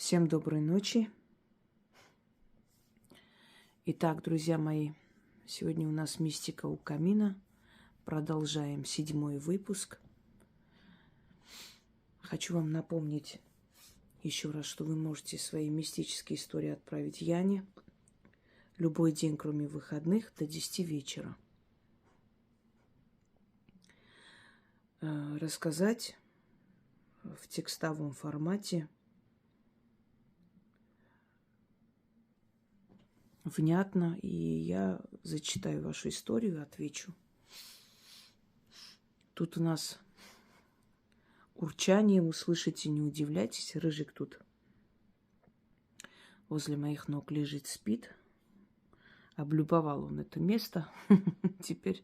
Всем доброй ночи. Итак, друзья мои, сегодня у нас мистика у камина. Продолжаем 7-й выпуск. Хочу вам напомнить еще раз, что вы можете свои мистические истории отправить Яне любой день, кроме выходных, до 10 вечера. Рассказать в текстовом формате внятно, и я зачитаю вашу историю и отвечу. Тут у нас урчание, услышите, не удивляйтесь. Рыжик тут возле моих ног лежит, спит. Облюбовал он это место, теперь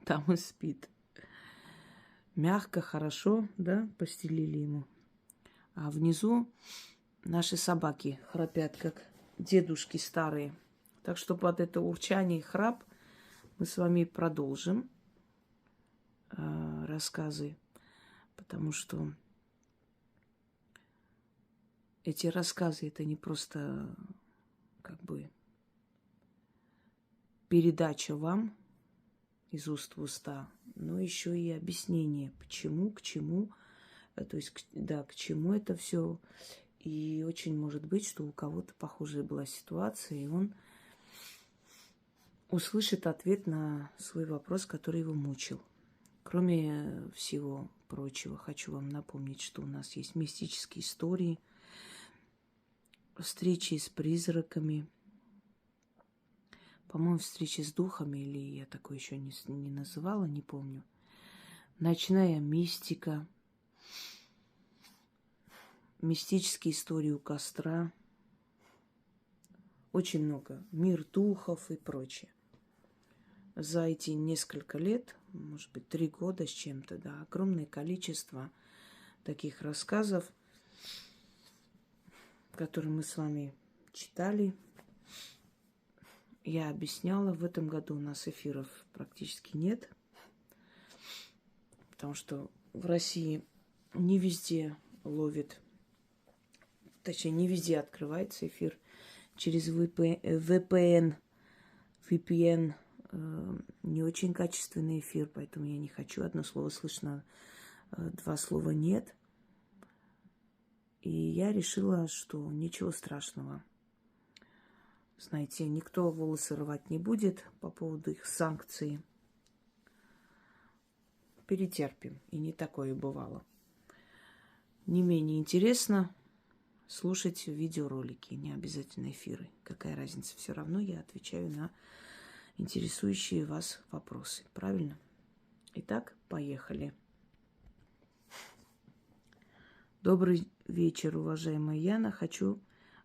там и спит. Мягко, хорошо, да, постелили ему. А внизу наши собаки храпят, как дедушки старые. Так что под это урчание и храп мы с вами продолжим рассказы, потому что эти рассказы это не просто как бы передача вам из уст в уста, но еще и объяснение, почему, к чему, то есть, да, к чему это все. И очень может быть, что у кого-то похожая была ситуация, и он услышит ответ на свой вопрос, который его мучил. Кроме всего прочего, хочу вам напомнить, что у нас есть мистические истории, встречи с призраками, по-моему, встречи с духами, или я такое еще не называла, не помню. Ночная мистика, мистические истории у костра, очень много, мир духов и прочее. За эти несколько лет, может быть, 3 года с чем-то, да, огромное количество таких рассказов, которые мы с вами читали. Я объясняла, в этом году у нас эфиров практически нет, потому что в России не везде ловит, точнее, не везде открывается эфир через VPN, не очень качественный эфир, поэтому я не хочу. Одно слово слышно, 2 слова нет. И я решила, что ничего страшного. Знаете, никто волосы рвать не будет по поводу их санкций. Перетерпим. И не такое бывало. Не менее интересно слушать видеоролики, не обязательно эфиры. Какая разница? Все равно я отвечаю на интересующие вас вопросы. Правильно? Итак, поехали. Добрый вечер, уважаемая Яна. Хочу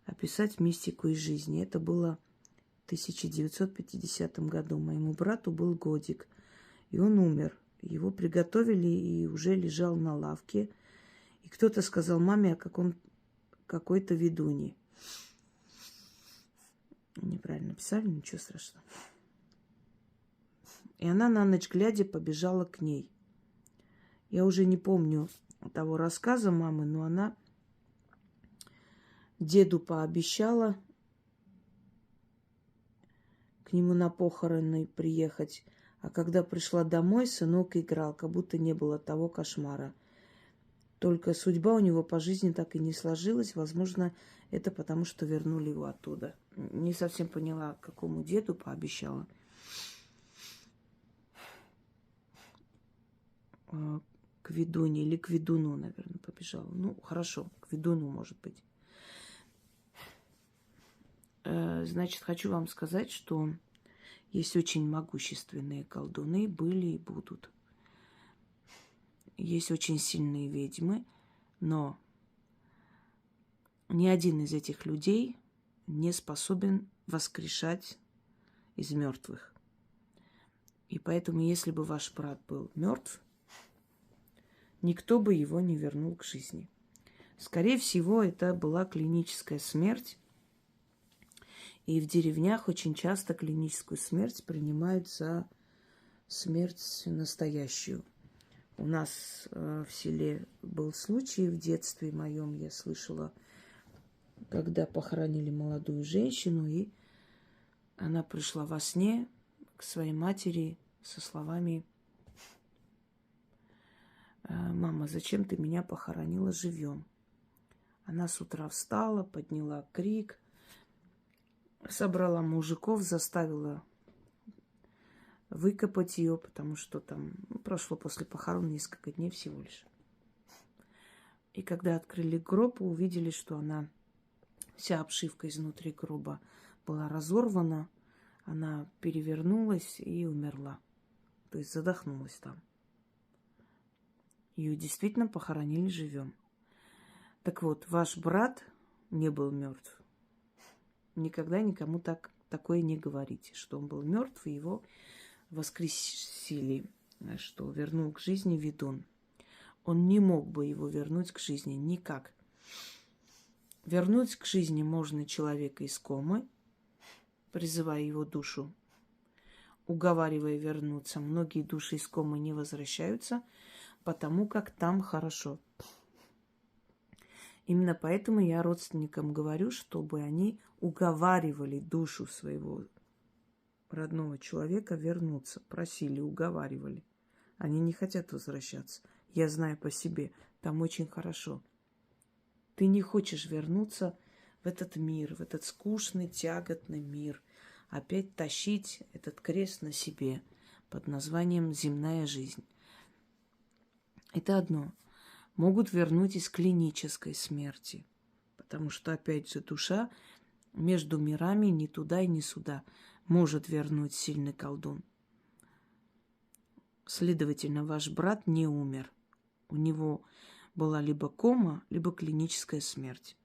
описать мистику из жизни. Это было в 1950 году. Моему брату был годик, и он умер. Его приготовили и уже лежал на лавке. И кто-то сказал маме, как он какой-то ведуньи. Неправильно писали, ничего страшного. И она на ночь глядя побежала к ней. Я уже не помню того рассказа мамы, но она деду пообещала к нему на похороны приехать. А когда пришла домой, сынок играл, как будто не было того кошмара. Только судьба у него по жизни так и не сложилась. Возможно, это потому, что вернули его оттуда. Не совсем поняла, какому деду пообещала. К ведуне или к ведуну, наверное, побежала. Ну, хорошо, к ведуну, может быть. Значит, хочу вам сказать, что есть очень могущественные колдуны, были и будут. Есть очень сильные ведьмы, но ни один из этих людей не способен воскрешать из мертвых. И поэтому, если бы ваш брат был мертв, никто бы его не вернул к жизни. Скорее всего, это была клиническая смерть. И в деревнях очень часто клиническую смерть принимают за смерть настоящую. У нас в селе был случай в детстве моем, я слышала когда похоронили молодую женщину, и она пришла во сне к своей матери со словами: «Мама, зачем ты меня похоронила живьем?» Она с утра встала, подняла крик, собрала мужиков, заставила выкопать ее, потому что там прошло после похорон несколько дней всего лишь. И когда открыли гроб, увидели, что она, вся обшивка изнутри гроба была разорвана, она перевернулась и умерла. То есть задохнулась там. Ее действительно похоронили живьем. Так вот, ваш брат не был мертв. Никогда никому такое не говорите, что он был мертв, и его воскресили, что вернул к жизни ведун. Он не мог бы его вернуть к жизни никак. Вернуть к жизни можно человека из комы, призывая его душу, уговаривая вернуться. Многие души из комы не возвращаются, потому как там хорошо. Именно поэтому я родственникам говорю, чтобы они уговаривали душу своего родного человека вернуться. Просили, уговаривали. Они не хотят возвращаться. Я знаю по себе, там очень хорошо. Ты не хочешь вернуться в этот мир, в этот скучный, тяготный мир. Опять тащить этот крест на себе под названием «земная жизнь». Это одно. Могут вернуть из клинической смерти. Потому что, опять же, душа между мирами ни туда и ни сюда может вернуть сильный колдун. Следовательно, ваш брат не умер. У него была либо кома, либо клиническая смерть.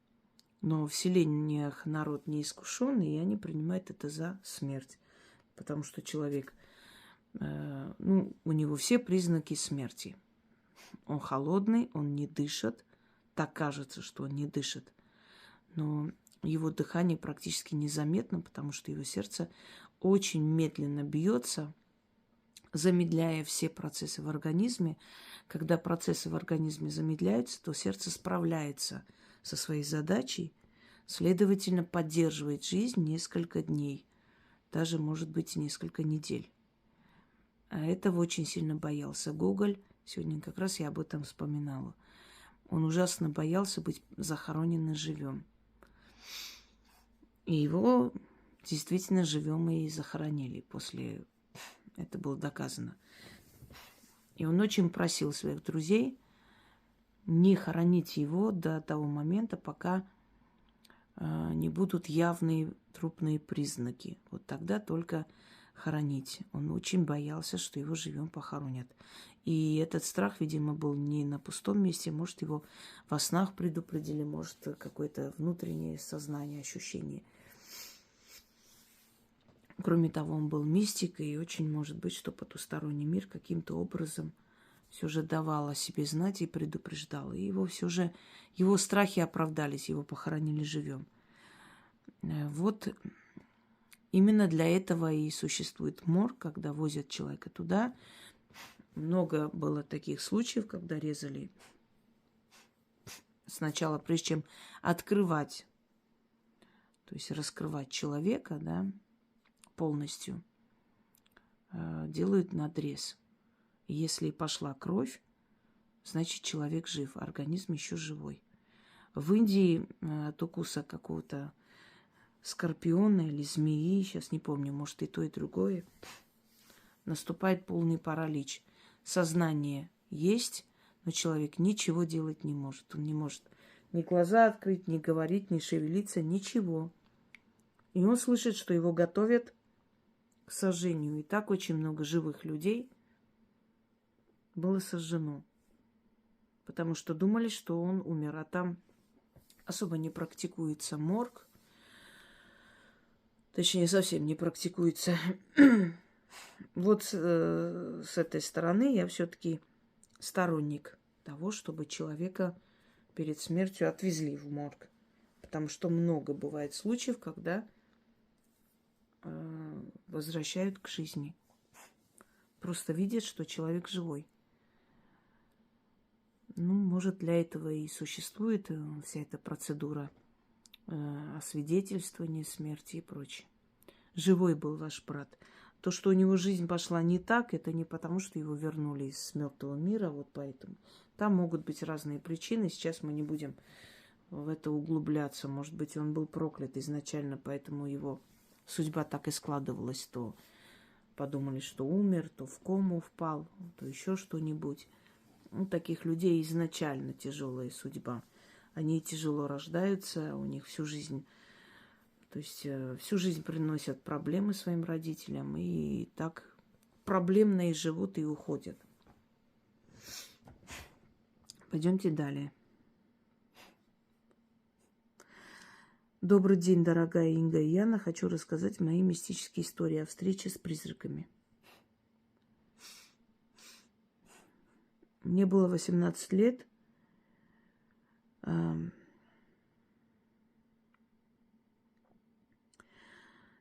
Но в селениях народ неискушенный, и они принимают это за смерть. Потому что человек, у него все признаки смерти. Он холодный, он не дышит. Так кажется, что он не дышит. Но его дыхание практически незаметно, потому что его сердце очень медленно бьется, замедляя все процессы в организме. Когда процессы в организме замедляются, то сердце справляется со своей задачей, следовательно, поддерживает жизнь несколько дней, даже, может быть, несколько недель. А этого очень сильно боялся Гоголь. Сегодня как раз я об этом вспоминала. Он ужасно боялся быть захороненным живем. И его действительно живем и захоронили. После это было доказано. И он очень просил своих друзей не хоронить его до того момента, пока не будут явные трупные признаки. Вот тогда только хоронить. Он очень боялся, что его живем похоронят. И этот страх, видимо, был не на пустом месте. Может, его во снах предупредили, может, какое-то внутреннее сознание, ощущение. Кроме того, он был мистик, и очень может быть, что потусторонний мир каким-то образом все же давал о себе знать и предупреждал. И его все же, его страхи оправдались, его похоронили живем. Вот именно для этого и существует морг, когда возят человека туда. Много было таких случаев, когда резали сначала, прежде чем открывать, то есть раскрывать человека, да, полностью, делают надрез. И если пошла кровь, значит, человек жив, организм еще живой. В Индии от укуса какого-то скорпиона или змеи, сейчас не помню, может, и то, и другое, наступает полный паралич. Сознание есть, но человек ничего делать не может. Он не может ни глаза открыть, ни говорить, ни шевелиться, ничего. И он слышит, что его готовят к сожжению. И так очень много живых людей было сожжено. Потому что думали, что он умер. А там особо не практикуется морг. Точнее, совсем не практикуется. Вот с этой стороны я все-таки сторонник того, чтобы человека перед смертью отвезли в морг. Потому что много бывает случаев, когда возвращают к жизни. Просто видят, что человек живой. Ну, может, для этого и существует вся эта процедура освидетельствование смерти и прочее. Живой был ваш брат. То, что у него жизнь пошла не так, это не потому, что его вернули из мертвого мира, вот поэтому. Там могут быть разные причины. Сейчас мы не будем в это углубляться. Может быть, он был проклят изначально, поэтому его судьба так и складывалась. То подумали, что умер, то в кому впал, то еще что-нибудь. У таких людей изначально тяжелая судьба. Они тяжело рождаются, у них всю жизнь, то есть всю жизнь приносят проблемы своим родителям, и так проблемно и живут, и уходят. Пойдемте далее. Добрый день, дорогая Инга и Яна. Хочу рассказать мои мистические истории о встрече с призраками. Мне было 18 лет.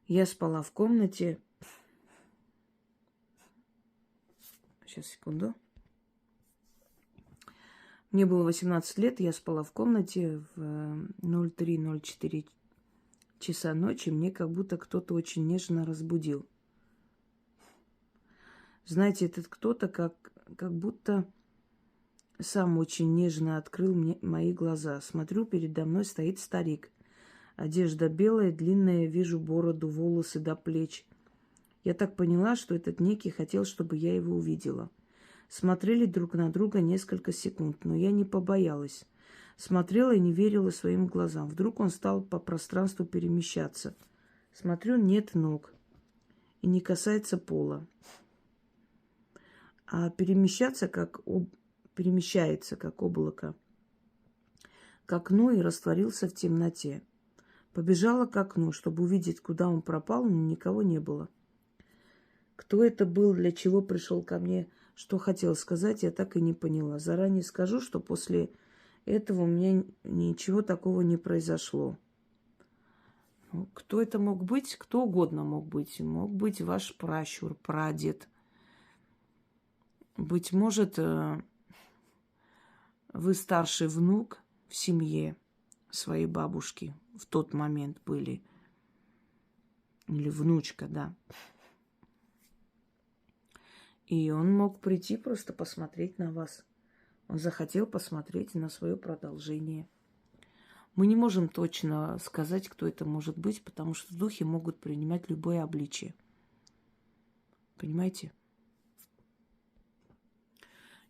Я спала в комнате. Сейчас, секунду. Мне было 18 лет, я спала в комнате в 03:04 часа ночи. Мне как будто кто-то очень нежно разбудил. Знаете, этот кто-то как будто сам очень нежно открыл мне мои глаза. Смотрю, передо мной стоит старик. Одежда белая, длинная, вижу бороду, волосы до плеч. Я так поняла, что этот некий хотел, чтобы я его увидела. Смотрели друг на друга несколько секунд, но я не побоялась. Смотрела и не верила своим глазам. Вдруг он стал по пространству перемещаться. Смотрю, нет ног и не касается пола. А перемещается, перемещается, как облако, к окну и растворился в темноте. Побежала к окну, чтобы увидеть, куда он пропал, но никого не было. Кто это был, для чего пришел ко мне, что хотел сказать, я так и не поняла. Заранее скажу, что после этого у меня ничего такого не произошло. Кто это мог быть? Кто угодно мог быть. Мог быть ваш пращур, прадед. Быть может, вы старший внук в семье своей бабушки в тот момент были. Или внучка, да. И он мог прийти просто посмотреть на вас. Он захотел посмотреть на свое продолжение. Мы не можем точно сказать, кто это может быть, потому что духи могут принимать любое обличие. Понимаете?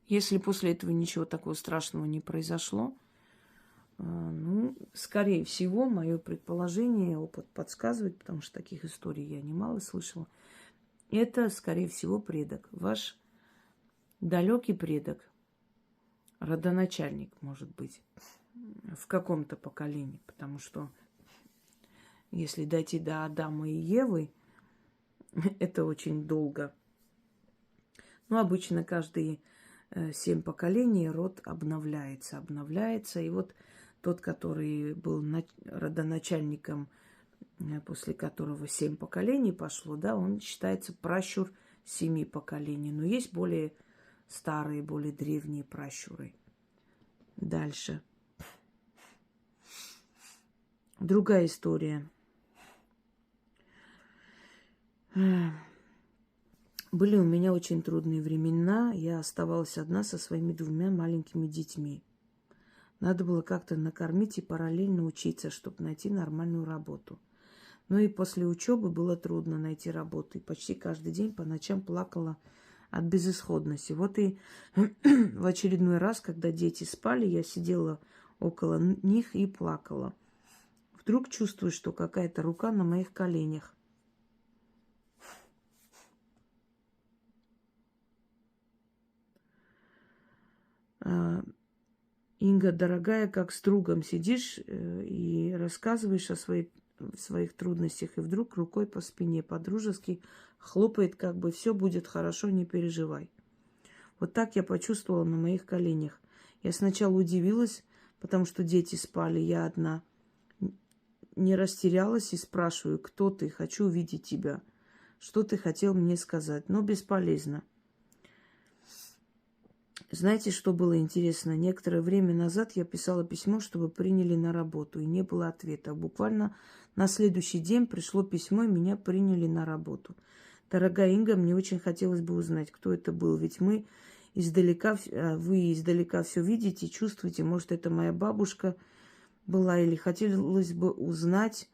Если после этого ничего такого страшного не произошло, скорее всего, мое предположение, опыт подсказывает, потому что таких историй я немало слышала, это, скорее всего, предок. Ваш далекий предок, родоначальник, может быть, в каком-то поколении. Потому что если дойти до Адама и Евы, это очень долго. Но обычно каждые 7 поколений род обновляется. И вот тот, который был родоначальником, после которого 7 поколений пошло, да, он считается пращур 7 поколений. Но есть более старые, более древние пращуры. Дальше. Другая история. Были у меня очень трудные времена. Я оставалась одна со своими 2 маленькими детьми. Надо было как-то накормить и параллельно учиться, чтобы найти нормальную работу. Ну и после учебы было трудно найти работу. И почти каждый день по ночам плакала от безысходности. Вот и в очередной раз, когда дети спали, я сидела около них и плакала. Вдруг чувствую, что какая-то рука на моих коленях. Инга, дорогая, как с другом сидишь и рассказываешь о своих трудностях, и вдруг рукой по спине по-дружески хлопает, как бы все будет хорошо, не переживай. Вот так я почувствовала на моих коленях. Я сначала удивилась, потому что дети спали, я одна. Не растерялась и спрашиваю, кто ты, хочу увидеть тебя. Что ты хотел мне сказать? Но бесполезно. Знаете, что было интересно? Некоторое время назад я писала письмо, чтобы приняли на работу, и не было ответа. Буквально на следующий день пришло письмо, и меня приняли на работу. Дорогая Инга, мне очень хотелось бы узнать, кто это был. Ведь мы издалека, вы издалека все видите, чувствуете. Может, это моя бабушка была, или хотелось бы узнать,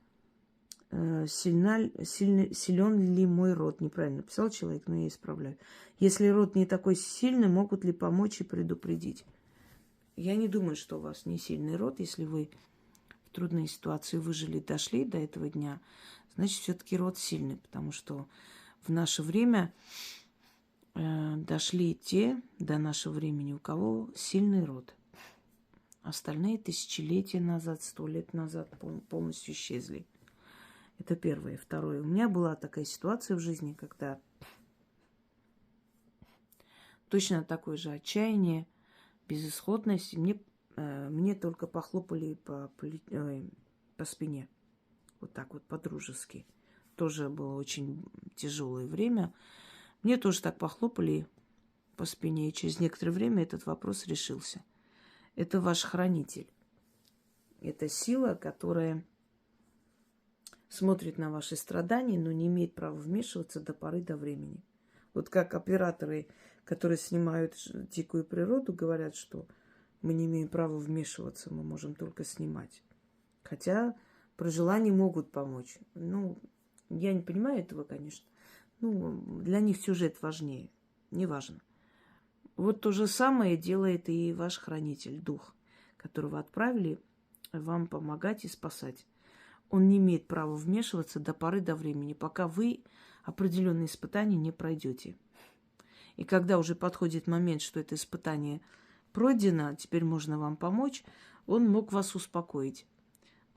силен ли мой род. Неправильно написал человек, но я исправляю. Если род не такой сильный, могут ли помочь и предупредить? Я не думаю, что у вас не сильный род. Если вы в трудной ситуации выжили, дошли до этого дня, значит, все-таки род сильный, потому что в наше время дошли те до нашего времени, у кого сильный род. Остальные тысячелетия назад, 100 лет назад полностью исчезли. Это первое. Второе. У меня была такая ситуация в жизни, когда точно такое же отчаяние, безысходность. Мне только похлопали по спине. Вот так вот, по-дружески. Тоже было очень тяжелое время. Мне тоже так похлопали по спине, и через некоторое время этот вопрос решился. Это ваш хранитель. Это сила, которая смотрит на ваши страдания, но не имеет права вмешиваться до поры до времени. Вот как операторы, которые снимают дикую природу, говорят, что мы не имеем права вмешиваться, мы можем только снимать. Хотя при желании могут помочь. Ну, я не понимаю этого, конечно. Ну, для них сюжет важнее. Неважно. Вот то же самое делает и ваш хранитель, дух, которого отправили вам помогать и спасать. Он не имеет права вмешиваться до поры до времени, пока вы определенные испытания не пройдете. И когда уже подходит момент, что это испытание пройдено, теперь можно вам помочь, он мог вас успокоить,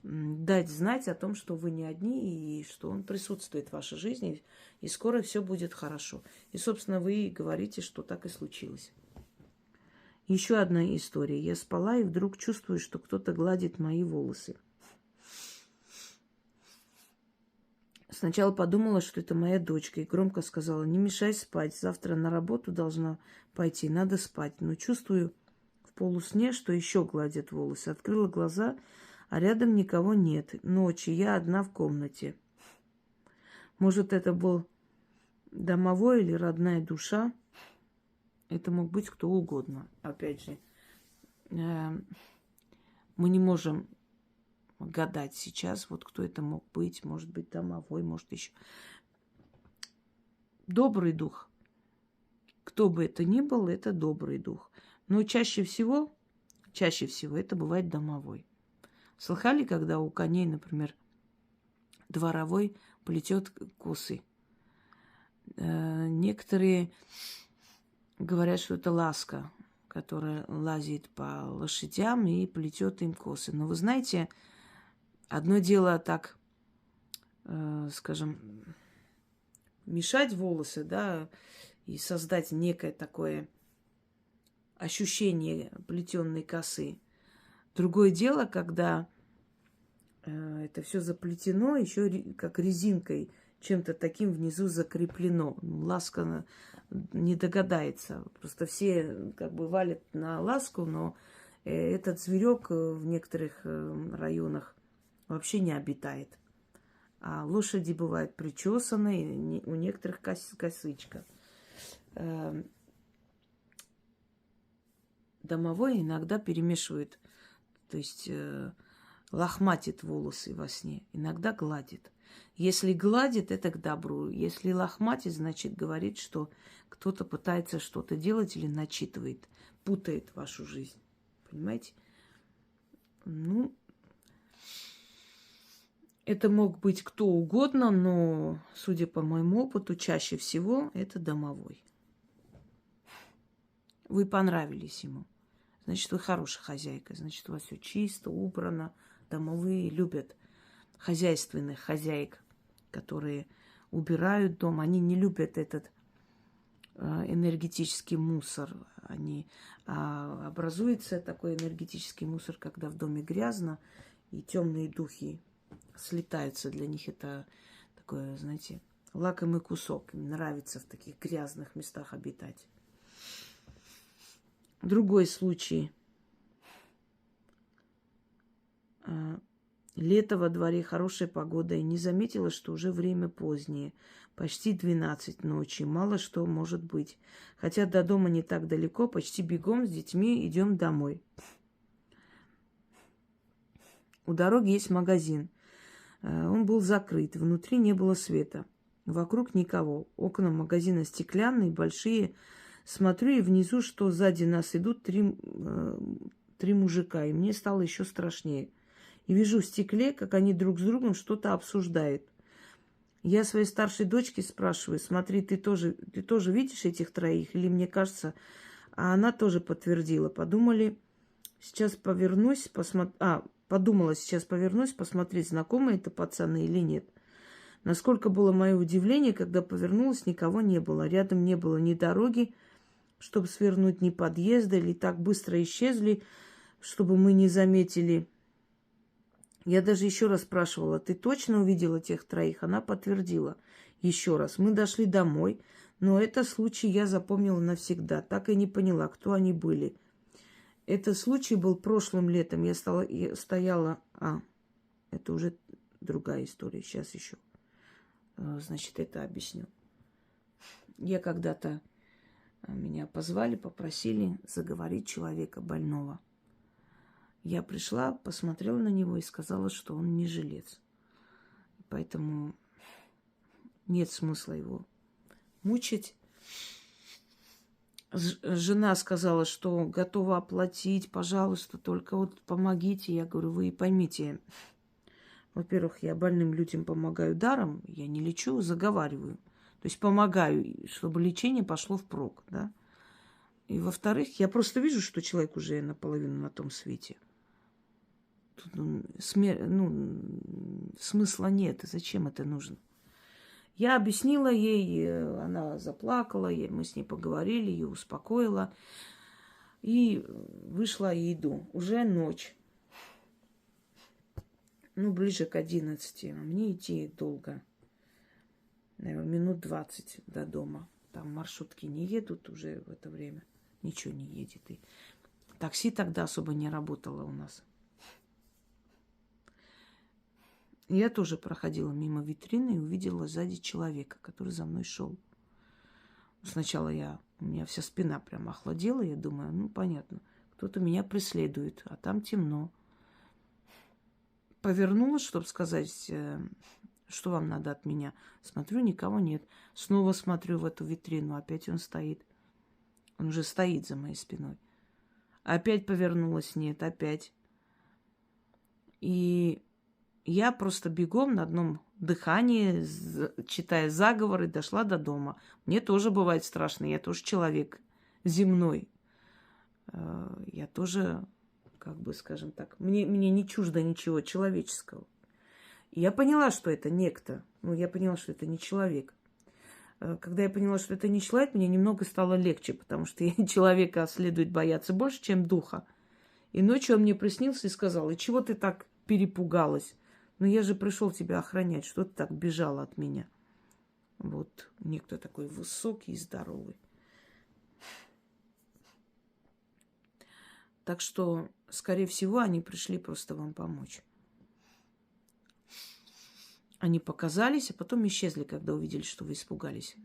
дать знать о том, что вы не одни, и что он присутствует в вашей жизни, и скоро все будет хорошо. И, собственно, вы говорите, что так и случилось. Еще одна история. Я спала и вдруг чувствую, что кто-то гладит мои волосы. Сначала подумала, что это моя дочка, и громко сказала: не мешай спать, завтра на работу должна пойти, надо спать. Но чувствую в полусне, что еще гладят волосы. Открыла глаза, а рядом никого нет. Ночь, и я одна в комнате. Может, это был домовой или родная душа. Это мог быть кто угодно. Опять же, мы не можем гадать сейчас, вот кто это мог быть. Может быть, домовой, может еще. Добрый дух. Кто бы это ни был, это добрый дух. Но чаще всего это бывает домовой. Слыхали, когда у коней, например, дворовой плетет косы? Некоторые говорят, что это ласка, которая лазит по лошадям и плетет им косы. Но вы знаете, одно дело так, скажем, мешать волосы, да, и создать некое такое ощущение плетенной косы. Другое дело, когда это все заплетено, еще как резинкой, чем-то таким внизу закреплено. Ласка не догадается. Просто все как бы валят на ласку, но этот зверек в некоторых районах вообще не обитает. А лошади бывают причесанные, у некоторых косычка. Домовой иногда перемешивает, то есть лохматит волосы во сне, иногда гладит. Если гладит, это к добру. Если лохматит, значит, говорит, что кто-то пытается что-то делать или начитывает, путает вашу жизнь. Понимаете? Ну, это мог быть кто угодно, но, судя по моему опыту, чаще всего это домовой. Вы понравились ему. Значит, вы хорошая хозяйка. Значит, у вас все чисто, убрано. Домовые любят хозяйственных хозяек, которые убирают дом. Они не любят этот энергетический мусор. Образуется такой энергетический мусор, когда в доме грязно, и темные духи слетаются. Для них это такое, знаете, лакомый кусок. Им нравится в таких грязных местах обитать. Другой случай. Лето во дворе, хорошая погода, и не заметила, что уже время позднее. Почти 12 ночи, мало что может быть. Хотя до дома не так далеко, почти бегом с детьми идем домой. У дороги есть магазин. Он был закрыт, внутри не было света. Вокруг никого. Окна магазина стеклянные, большие. Смотрю, и внизу, что сзади нас идут три мужика. И мне стало еще страшнее. И вижу в стекле, как они друг с другом что-то обсуждают. Я своей старшей дочке спрашиваю: смотри, ты тоже видишь этих троих? Или мне кажется? А она тоже подтвердила. Подумала, сейчас повернусь, посмотреть, знакомые это пацаны или нет. Насколько было мое удивление, когда повернулась, никого не было. Рядом не было ни дороги, чтобы свернуть, ни подъезда, или так быстро исчезли, чтобы мы не заметили. Я даже еще раз спрашивала: ты точно увидела тех троих? Она подтвердила. Еще раз. Мы дошли домой, но этот случай я запомнила навсегда. Так и не поняла, кто они были. Этот случай был прошлым летом. Я стояла... это уже другая история. Сейчас еще. Значит, это объясню. Я когда-то... Меня позвали, попросили заговорить человека больного. Я пришла, посмотрела на него и сказала, что он не жилец. Поэтому нет смысла его мучить. Жена сказала, что готова оплатить, пожалуйста, только вот помогите. Я говорю: вы поймите, во-первых, я больным людям помогаю даром, я не лечу, заговариваю. То есть помогаю, чтобы лечение пошло впрок, да. И во-вторых, я просто вижу, что человек уже наполовину на том свете. Тут, смысла нет. Зачем это нужно? Я объяснила ей, она заплакала, мы с ней поговорили, ее успокоила. И вышла и иду. Уже ночь. Ближе к 11. А мне идти долго. Наверное, минут 20 до дома. Там маршрутки не едут уже в это время. Ничего не едет. И такси тогда особо не работало у нас. Я тоже проходила мимо витрины и увидела сзади человека, который за мной шел. Сначала у меня вся спина прям охладела. Я думаю, понятно, кто-то меня преследует, а там темно. Повернулась, чтобы сказать, что вам надо от меня. Смотрю, никого нет. Снова смотрю в эту витрину, опять он стоит. Он уже стоит за моей спиной. Опять повернулась, нет, опять. И я просто бегом на одном дыхании, читая заговоры, дошла до дома. Мне тоже бывает страшно, я тоже человек земной. Я тоже, скажем так, мне не чуждо ничего человеческого. И я поняла, что это некто. Я поняла, что это не человек. Когда я поняла, что это не человек, мне немного стало легче, потому что человека следует бояться больше, чем духа. И ночью он мне приснился и сказал: и чего ты так перепугалась? Я же пришел тебя охранять, что ты так бежала от меня? Вот некто такой высокий и здоровый. Так что, скорее всего, они пришли просто вам помочь. Они показались, а потом исчезли, когда увидели, что вы испугались.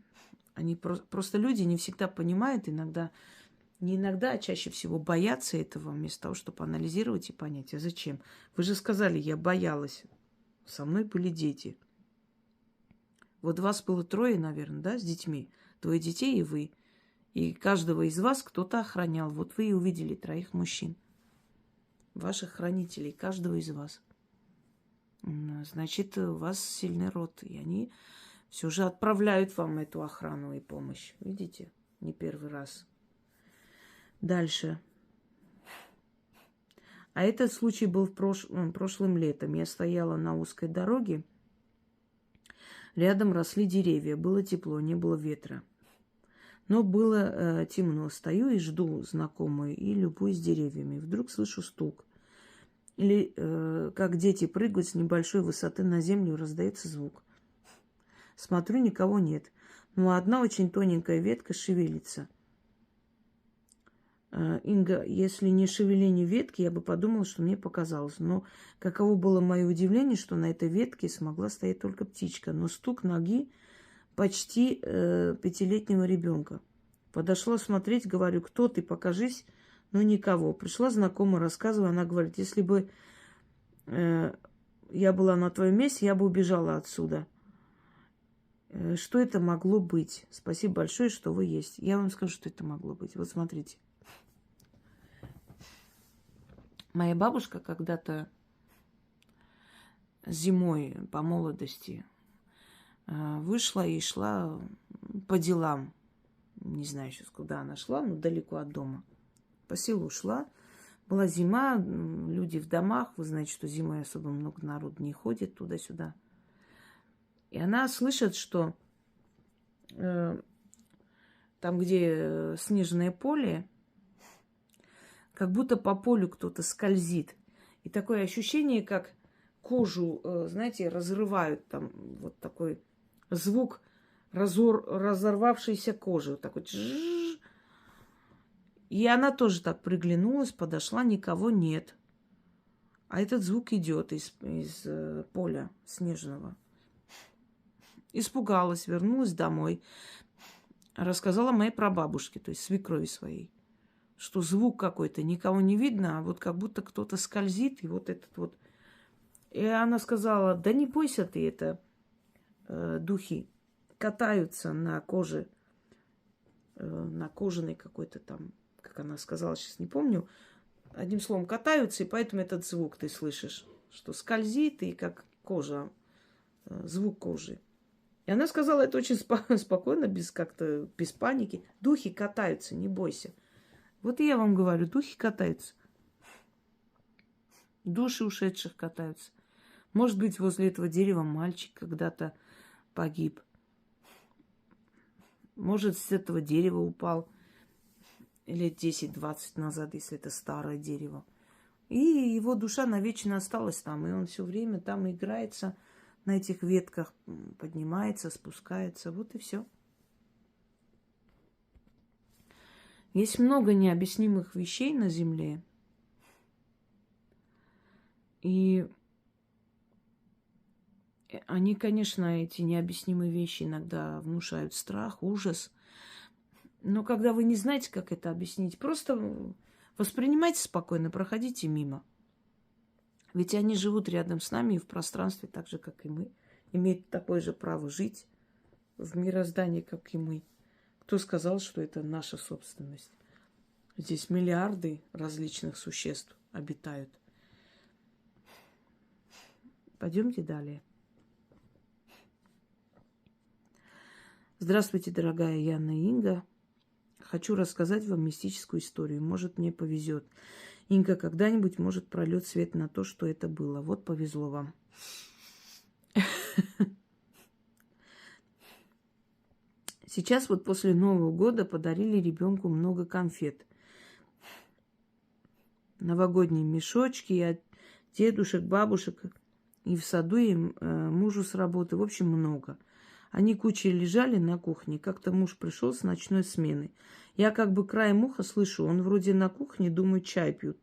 Они просто люди не всегда понимают, не иногда, а чаще всего боятся этого, вместо того, чтобы анализировать и понять, а зачем? Вы же сказали, я боялась. Со мной были дети. Вот вас было 3, наверное, да, с детьми? 2 детей и вы. И каждого из вас кто-то охранял. Вот вы и увидели 3 мужчин. Ваших хранителей, каждого из вас. Значит, у вас сильный род. И они все же отправляют вам эту охрану и помощь. Видите? Не первый раз. Дальше. А этот случай был прошлым летом. Я стояла на узкой дороге. Рядом росли деревья. Было тепло, не было ветра. Но было темно. Стою и жду знакомую и любуюсь деревьями. Вдруг слышу стук. Или как дети прыгают с небольшой высоты на землю, раздается звук. Смотрю, никого нет. Но одна очень тоненькая ветка шевелится. Инга, если не шевеление ветки, я бы подумала, что мне показалось. Но каково было мое удивление, что на этой ветке смогла стоять только птичка. Но стук ноги почти 5-летнего ребенка. Подошла смотреть, говорю, кто ты, покажись. Но никого. Пришла знакомая, рассказывая, она говорит, если бы я была на твоем месте, я бы убежала отсюда. Что это могло быть? Спасибо большое, что вы есть. Я вам скажу, что это могло быть. Вот смотрите. Моя бабушка когда-то зимой по молодости вышла и шла по делам. Не знаю сейчас, куда она шла, но далеко от дома. По селу шла. Была зима, люди в домах. Вы знаете, что зимой особо много народу не ходит туда-сюда. И она слышит, что там, где снежное поле, как будто по полю кто-то скользит. И такое ощущение, как кожу, знаете, разрывают. Там вот такой звук разорвавшейся кожи. Вот такой. И она тоже так приглянулась, подошла, никого нет. А этот звук идет из поля снежного. Испугалась, вернулась домой. Рассказала моей прабабушке, то есть свекрови своей, что звук какой-то, никого не видно, а вот как будто кто-то скользит, и вот этот вот. И она сказала, да не бойся ты, это духи катаются на коже, на кожаной какой-то там, как она сказала, сейчас не помню. Одним словом, катаются, и поэтому этот звук ты слышишь, что скользит, и как кожа, звук кожи. И она сказала это очень спокойно, без паники. Духи катаются, не бойся. Вот и я вам говорю, духи катаются. Души ушедших катаются. Может быть, возле этого дерева мальчик когда-то погиб. Может, с этого дерева упал лет 10-20 назад, если это старое дерево. И его душа навечно осталась там. И он все время там играется, на этих ветках поднимается, спускается. Вот и все. Есть много необъяснимых вещей на Земле. И они, конечно, эти необъяснимые вещи иногда внушают страх, ужас. Но когда вы не знаете, как это объяснить, просто воспринимайте спокойно, проходите мимо. Ведь они живут рядом с нами и в пространстве, так же, как и мы. Имеют такое же право жить в мироздании, как и мы. Кто сказал, что это наша собственность? Здесь миллиарды различных существ обитают. Пойдемте далее. Здравствуйте, дорогая Яна и Инга. Хочу рассказать вам мистическую историю. Может, мне повезет. Инга, когда-нибудь, может, прольет свет на то, что это было. Вот повезло вам. Сейчас вот после Нового года подарили ребенку много конфет. Новогодние мешочки от дедушек, бабушек. И в саду, и мужу с работы. В общем, много. Они кучей лежали на кухне. Как-то муж пришел с ночной смены. Я как бы краем уха слышу, он вроде на кухне, думаю, чай пьет.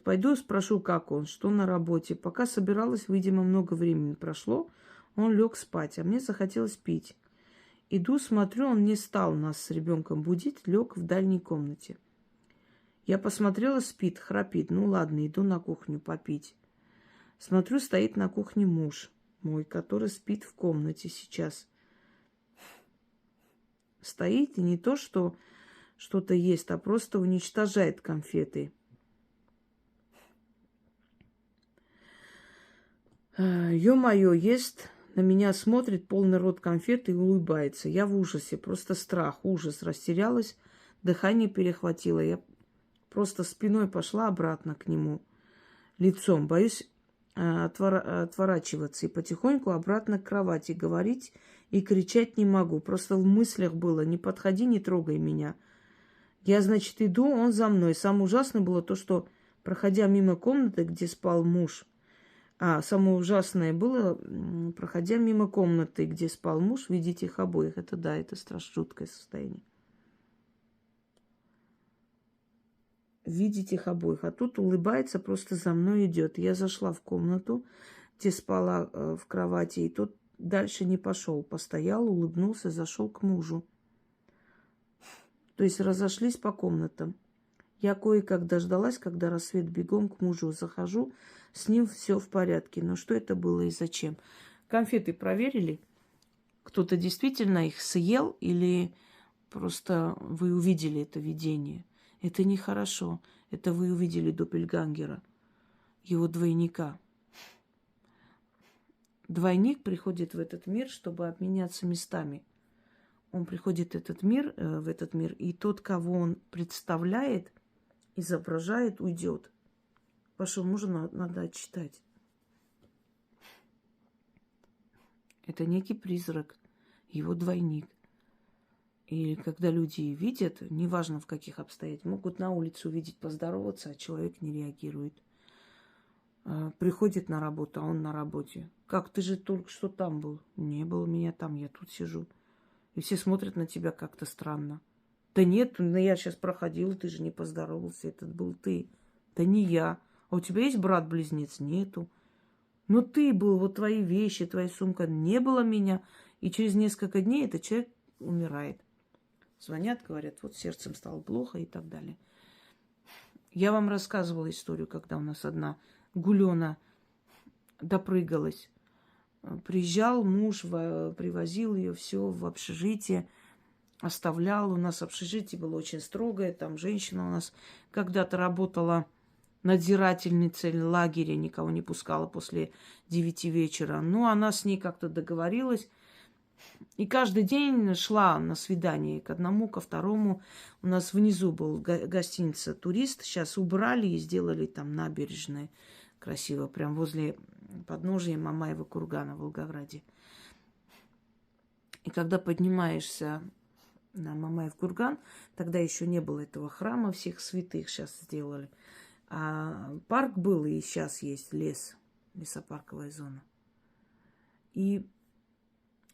Пойду спрошу, как он, что на работе. Пока собиралась, видимо, много времени прошло, он лег спать, а мне захотелось пить. Иду, смотрю, он не стал нас с ребенком будить, лег в дальней комнате. Я посмотрела, спит, храпит. Ну ладно, иду на кухню попить. Смотрю, стоит на кухне муж мой, который спит в комнате сейчас. Стоит и не то, что что-то есть, а просто уничтожает конфеты. Ё-моё, ест, на меня смотрит, полный рот конфет и улыбается. Я в ужасе, просто страх, ужас. Растерялась, дыхание перехватило. Я просто спиной пошла обратно к нему, лицом. Боюсь отворачиваться и потихоньку обратно к кровати. Говорить и кричать не могу. Просто в мыслях было: не подходи, не трогай меня. Я, значит, иду, он за мной. Самое ужасное было то, что, проходя мимо комнаты, где спал муж, самое ужасное было, проходя мимо комнаты, где спал муж, видеть их обоих. Это да, это страшно жуткое состояние. видеть их обоих. А тут улыбается, просто за мной идет. Я зашла в комнату, где спала в кровати, и тот дальше не пошел. Постоял, улыбнулся, зашел к мужу. То есть разошлись по комнатам. Я кое-как дождалась, когда рассвет, бегом к мужу захожу. С ним все в порядке. Но что это было и зачем? Конфеты проверили? Кто-то действительно их съел или просто вы увидели это видение? Это нехорошо. Это вы увидели доппельгангера, его двойника. Двойник приходит в этот мир, чтобы обменяться местами. Он приходит в этот мир, и тот, кого он представляет, изображает, уйдет. Вашего мужа надо отчитать. Это некий призрак, его двойник. И когда люди видят, неважно в каких обстоятельствах, могут на улице увидеть, поздороваться, а человек не реагирует. Приходит на работу, а он на работе. Как, ты же только что там был? Не было меня там, я тут сижу. И все смотрят на тебя как-то странно. Да нет, я сейчас проходила, ты же не поздоровался, этот был ты. Да не я. А у тебя есть брат-близнец? Нету. Но ты был, вот твои вещи, твоя сумка, не было меня. И через несколько дней этот человек умирает. Звонят, говорят, вот сердцем стало плохо и так далее. Я вам рассказывала историю, когда у нас одна гулёна допрыгалась. Приезжал муж, привозил ее все в общежитие, оставлял. У нас общежитие было очень строгое. Там женщина у нас когда-то работала надзирательницей лагеря, никого не пускала после 9 вечера. Но она с ней как-то договорилась. И каждый день шла на свидание к одному, ко второму. У нас внизу был гостиница «Турист». Сейчас убрали и сделали там набережные красиво, прям возле подножия Мамаева кургана в Волгограде. И когда поднимаешься на Мамаев курган, тогда еще не было этого храма всех святых, сейчас сделали. А парк был, и сейчас есть лес, лесопарковая зона. И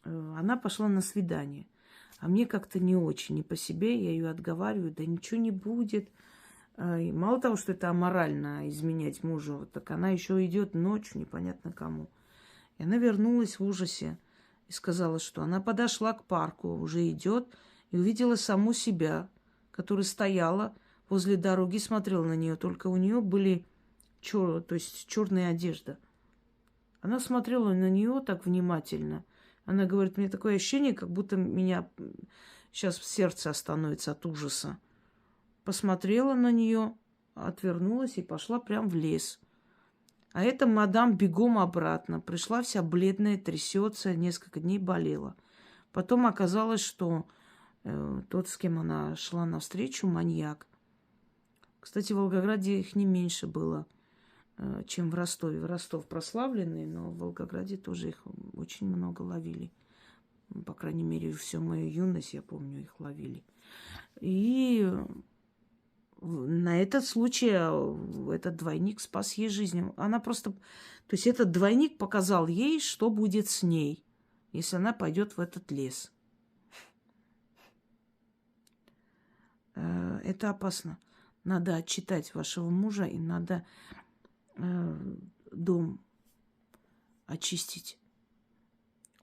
она пошла на свидание. А мне как-то не очень, не по себе. Я ее отговариваю, да ничего не будет. И мало того, что это аморально изменять мужу, так она еще идет ночью, непонятно кому. И она вернулась в ужасе и сказала, что она подошла к парку, уже идет, и увидела саму себя, которая стояла возле дороги, смотрела на нее. Только у нее были черная одежда. Она смотрела на нее так внимательно. Она говорит, мне такое ощущение, как будто меня сейчас сердце остановится от ужаса. Посмотрела на нее, отвернулась и пошла прямо в лес. А эта мадам бегом обратно. Пришла вся бледная, трясется, несколько дней болела. Потом оказалось, что тот, с кем она шла навстречу, маньяк. Кстати, в Волгограде их не меньше было, чем в Ростове. Ростов прославленный, но в Волгограде тоже их очень много ловили. По крайней мере, всю мою юность, я помню, их ловили. И на этот случай этот двойник спас ей жизнь. Она просто... То есть этот двойник показал ей, что будет с ней, если она пойдет в этот лес. Это опасно. Надо отчитать вашего мужа, и надо дом очистить.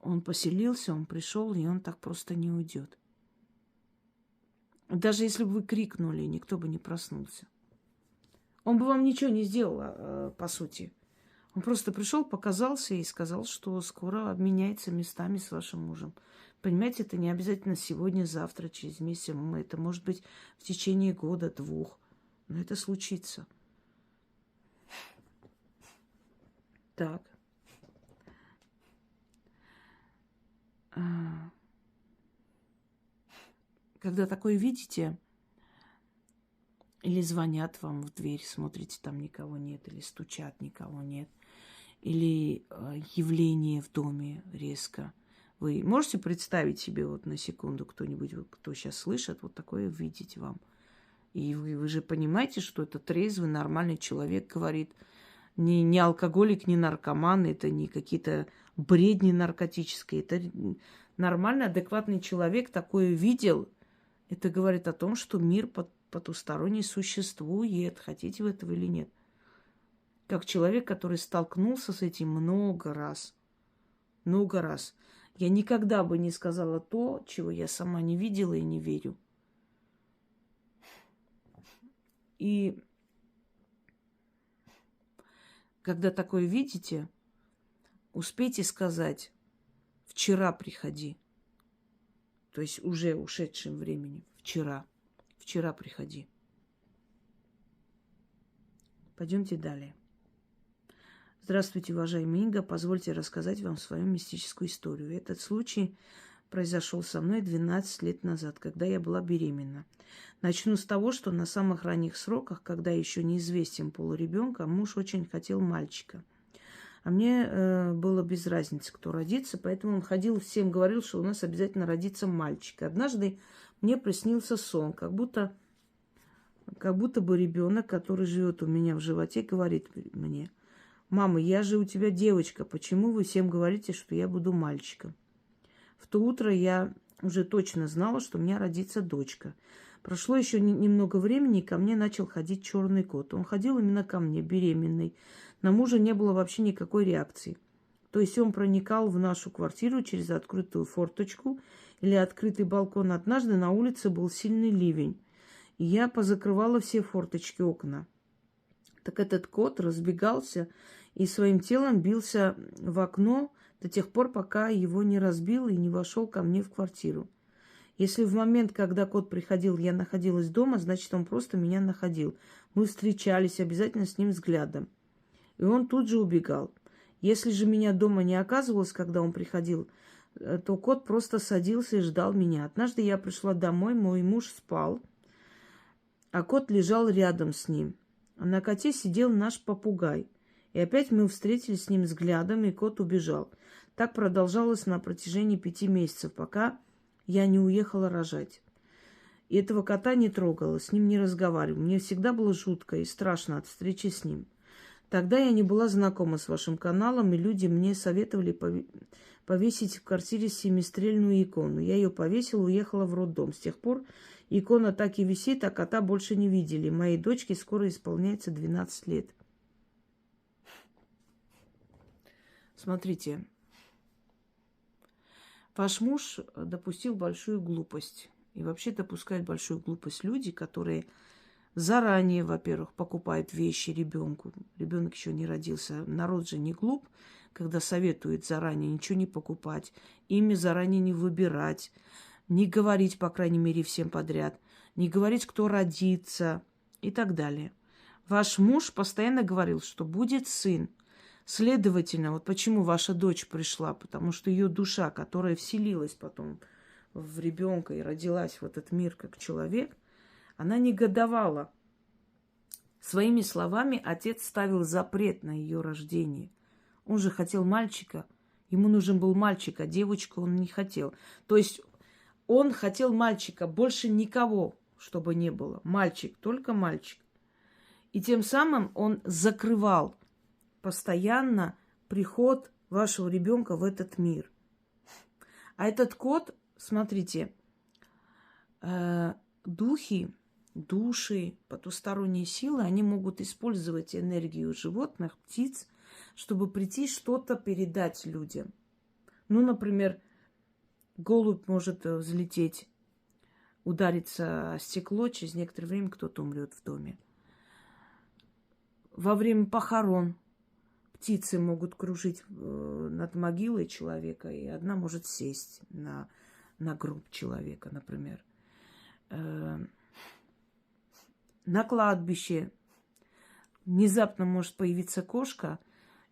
Он поселился, он пришел, и он так просто не уйдет. Даже если бы вы крикнули, никто бы не проснулся. Он бы вам ничего не сделал, по сути. Он просто пришел, показался и сказал, что скоро обменяется местами с вашим мужем. Понимаете, это не обязательно сегодня, завтра, через месяц. Это может быть в течение года, 2. Но это случится. Так. Когда такое видите, или звонят вам в дверь, смотрите, там никого нет, или стучат, никого нет, или явление в доме резко. Вы можете представить себе вот на секунду кто-нибудь, кто сейчас слышит, вот такое видеть вам? И вы же понимаете, что это трезвый, нормальный человек говорит. Не алкоголик, не наркоман, это не какие-то бредни наркотические. Это нормальный, адекватный человек такое видел. Это говорит о том, что мир под потусторонний существует, хотите вы этого или нет. Как человек, который столкнулся с этим много раз. Много раз. Я никогда бы не сказала то, чего я сама не видела и не верю. И когда такое видите, успейте сказать: вчера приходи. То есть уже ушедшим временем. Вчера. Вчера приходи. Пойдемте далее. Здравствуйте, уважаемый Инга. Позвольте рассказать вам свою мистическую историю. Этот случай произошел со мной 12 лет назад, когда я была беременна. Начну с того, что на самых ранних сроках, когда еще неизвестен пол ребенка, муж очень хотел мальчика. А мне было без разницы, кто родится, поэтому он ходил, всем говорил, что у нас обязательно родится мальчик. Однажды мне приснился сон, как будто бы ребенок, который живет у меня в животе, говорит мне: «Мама, я же у тебя девочка, почему вы всем говорите, что я буду мальчиком?» В то утро я уже точно знала, что у меня родится дочка. Прошло еще немного времени, и ко мне начал ходить черный кот. Он ходил именно ко мне, беременной. На мужа не было вообще никакой реакции. То есть он проникал в нашу квартиру через открытую форточку или открытый балкон. Однажды на улице был сильный ливень, и я позакрывала все форточки, окна. Так этот кот разбегался и своим телом бился в окно до тех пор, пока его не разбил и не вошел ко мне в квартиру. Если в момент, когда кот приходил, я находилась дома, значит, он просто меня находил. Мы встречались обязательно с ним взглядом. И он тут же убегал. Если же меня дома не оказывалось, когда он приходил, то кот просто садился и ждал меня. Однажды я пришла домой, мой муж спал, а кот лежал рядом с ним. А на коте сидел наш попугай. И опять мы встретились с ним взглядом, и кот убежал. Так продолжалось на протяжении 5 месяцев, пока я не уехала рожать. И этого кота не трогала, с ним не разговаривала. Мне всегда было жутко и страшно от встречи с ним. Тогда я не была знакома с вашим каналом, и люди мне советовали повесить в квартире семистрельную икону. Я ее повесила, уехала в роддом. С тех пор икона так и висит, а кота больше не видели. Моей дочке скоро исполняется 12 лет. Смотрите, ваш муж допустил большую глупость. И вообще допускают большую глупость люди, которые заранее, во-первых, покупают вещи ребенку. Ребенок еще не родился. Народ же не глуп, когда советует заранее ничего не покупать, имя заранее не выбирать, не говорить, по крайней мере, всем подряд, не говорить, кто родится и так далее. Ваш муж постоянно говорил, что будет сын. Следовательно, вот почему ваша дочь пришла, потому что ее душа, которая вселилась потом в ребенка и родилась в этот мир как человек, она негодовала. Своими словами отец ставил запрет на ее рождение. Он же хотел мальчика, ему нужен был мальчик, а девочку он не хотел. То есть он хотел мальчика, больше никого, чтобы не было. Мальчик, только мальчик. И тем самым он закрывал постоянно приход вашего ребенка в этот мир. А этот кот, смотрите, духи, души, потусторонние силы, они могут использовать энергию животных, птиц, чтобы прийти что-то передать людям. Ну, например, голубь может взлететь, удариться о стекло, через некоторое время кто-то умрет в доме. Во время похорон птицы могут кружить над могилой человека, и одна может сесть на гроб человека, например. На кладбище внезапно может появиться кошка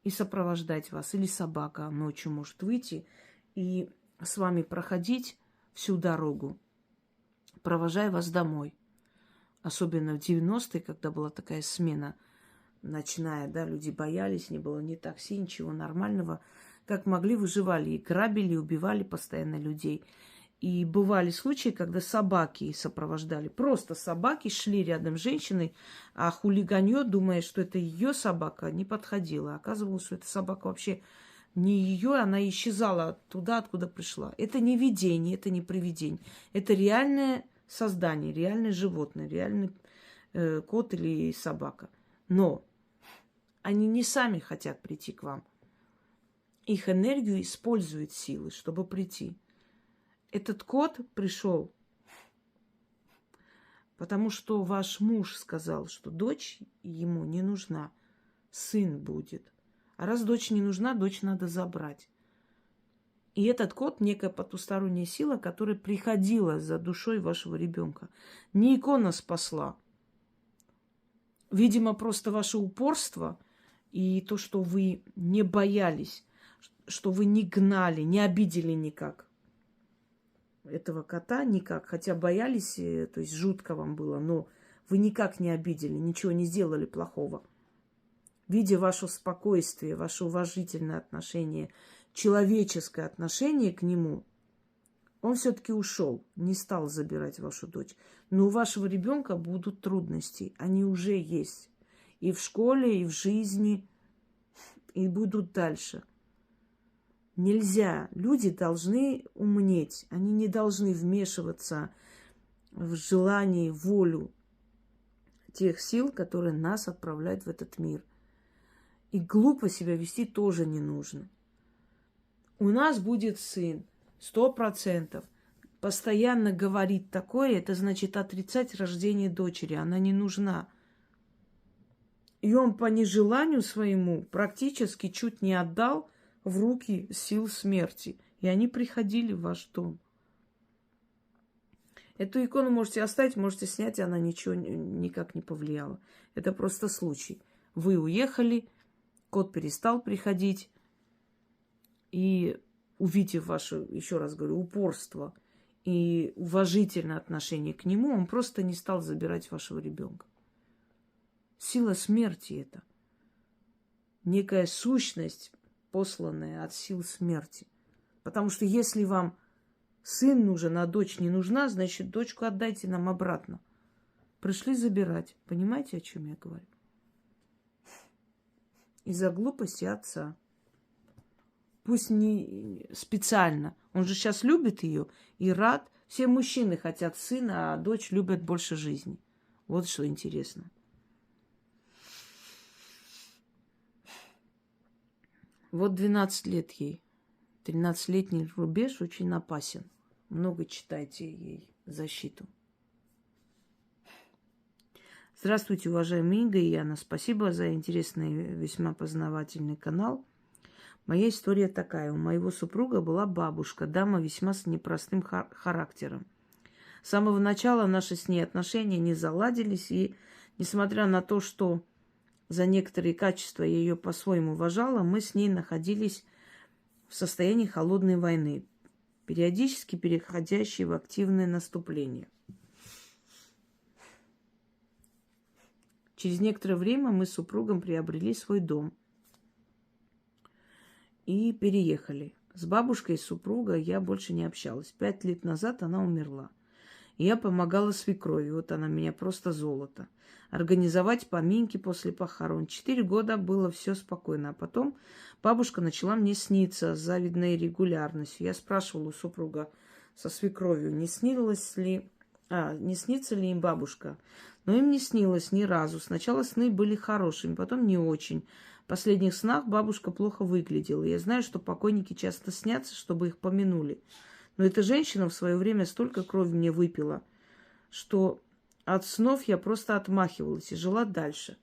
и сопровождать вас, или собака ночью может выйти и с вами проходить всю дорогу, провожая вас домой. Особенно в 90-е, когда была такая смена ночная, да, люди боялись, не было ни такси, ничего нормального. Как могли, выживали и грабили, и убивали постоянно людей. И бывали случаи, когда собаки сопровождали. Просто собаки шли рядом с женщиной, а хулиганье, думая, что это ее собака, не подходила. Оказывалось, что эта собака вообще не ее, она исчезала туда, откуда пришла. Это не видение, это не привидение. Это реальная создание, реальное животное, реальный кот или собака. Но они не сами хотят прийти к вам. Их энергию используют силы, чтобы прийти. Этот кот пришел, потому что ваш муж сказал, что дочь ему не нужна, сын будет. А раз дочь не нужна, дочь надо забрать. И этот кот – некая потусторонняя сила, которая приходила за душой вашего ребенка. Не икона спасла. Видимо, просто ваше упорство и то, что вы не боялись, что вы не гнали, не обидели никак этого кота, никак. Хотя боялись, то есть жутко вам было, но вы никак не обидели, ничего не сделали плохого. Видя ваше спокойствие, ваше уважительное отношение, человеческое отношение к нему, он все-таки ушел, не стал забирать вашу дочь. Но у вашего ребенка будут трудности, они уже есть. И в школе, и в жизни, и будут дальше. Нельзя. Люди должны умнеть. Они не должны вмешиваться в желание, в волю тех сил, которые нас отправляют в этот мир. И глупо себя вести тоже не нужно. У нас будет сын, 100%. Постоянно говорить такое, это значит отрицать рождение дочери. Она не нужна. И он по нежеланию своему практически чуть не отдал в руки сил смерти. И они приходили в ваш дом. Эту икону можете оставить, можете снять, и она ничего никак не повлияла. Это просто случай. Вы уехали, кот перестал приходить. И увидев ваше, еще раз говорю, упорство и уважительное отношение к нему, он просто не стал забирать вашего ребенка. Сила смерти это. Некая сущность, посланная от сил смерти. Потому что если вам сын нужен, а дочь не нужна, значит, дочку отдайте нам обратно. Пришли забирать. Понимаете, о чем я говорю? Из-за глупости отца. Пусть не специально. Он же сейчас любит ее и рад. Все мужчины хотят сына, а дочь любит больше жизни. Вот что интересно. Вот 12 лет ей. 13-летний рубеж очень опасен. Много читайте ей защиту. Здравствуйте, уважаемые Инга и Яна. Спасибо за интересный, весьма познавательный канал. Моя история такая. У моего супруга была бабушка, дама весьма с непростым характером. С самого начала наши с ней отношения не заладились, и несмотря на то, что за некоторые качества я ее по-своему уважала, мы с ней находились в состоянии холодной войны, периодически переходящей в активное наступление. Через некоторое время мы с супругом приобрели свой дом и переехали. С бабушкой супруга я больше не общалась. 5 лет назад она умерла. И я помогала свекрови. Вот она меня просто золото. Организовать поминки после похорон. 4 года было все спокойно. А потом бабушка начала мне сниться с завидной регулярностью. Я спрашивала у супруга со свекровью, не снится ли им бабушка. Но им не снилось ни разу. Сначала сны были хорошими, потом не очень. В последних снах бабушка плохо выглядела. Я знаю, что покойники часто снятся, чтобы их помянули. Но эта женщина в свое время столько крови мне выпила, что от снов я просто отмахивалась и жила дальше.